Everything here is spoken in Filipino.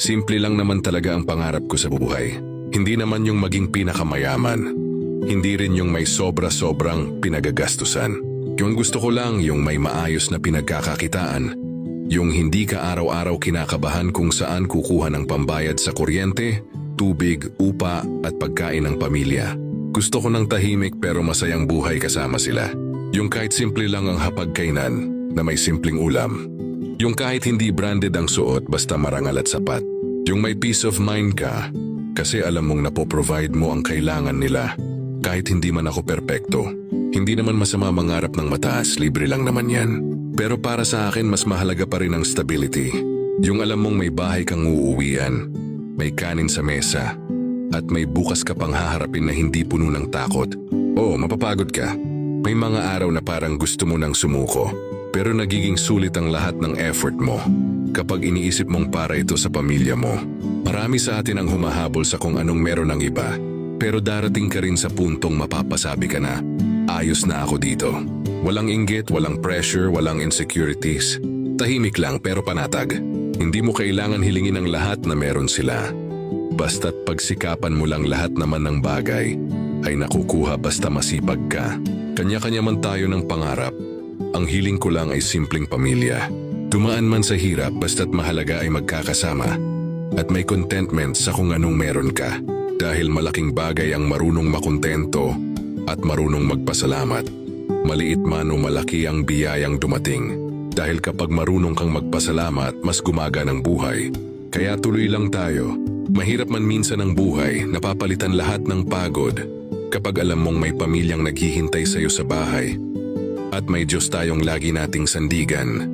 Simple lang naman talaga ang pangarap ko sa buhay. Hindi naman yung maging pinakamayaman. Hindi rin yung may sobra-sobrang pinagagastusan. Yung gusto ko lang yung may maayos na pinagkakakitaan. Yung hindi ka araw-araw kinakabahan kung saan kukuha ng pambayad sa kuryente, tubig, upa at pagkain ng pamilya. Gusto ko ng tahimik pero masayang buhay kasama sila. Yung kahit simple lang ang hapagkainan na may simpleng ulam. Yung kahit hindi branded ang suot basta marangal at sapat. Yung may peace of mind ka kasi alam mong napoprovide mo ang kailangan nila. Kahit hindi man ako perpekto. Hindi naman masama mangarap ng mataas, libre lang naman yan. Pero para sa akin mas mahalaga pa rin ang stability. Yung alam mong may bahay kang uuwian, may kanin sa mesa, at may bukas ka pang haharapin na hindi puno ng takot. Oo, mapapagod ka. May mga araw na parang gusto mo nang sumuko. Pero nagiging sulit ang lahat ng effort mo kapag iniisip mong para ito sa pamilya mo. Marami sa atin ang humahabol sa kung anong meron ng iba. Pero darating ka rin sa puntong mapapasabi ka na, ayos na ako dito. Walang inggit, walang pressure, walang insecurities. Tahimik lang pero panatag. Hindi mo kailangan hilingin ang lahat na meron sila. Basta't pagsikapan mo lang lahat naman ng bagay ay nakukuha basta masipag ka. Kanya-kanya man tayo ng pangarap. Ang hiling ko lang ay simpleng pamilya. Dumaan man sa hirap basta't mahalaga ay magkakasama. At may contentment sa kung anong meron ka. Dahil malaking bagay ang marunong makontento at marunong magpasalamat. Maliit man o malaki ang biyayang dumating. Dahil kapag marunong kang magpasalamat, mas gumaga ng buhay. Kaya tuloy lang tayo. Mahirap man minsan ang buhay, napapalitan lahat ng pagod. Kapag alam mong may pamilyang naghihintay sa'yo sa bahay. At may Diyos tayong lagi nating sandigan.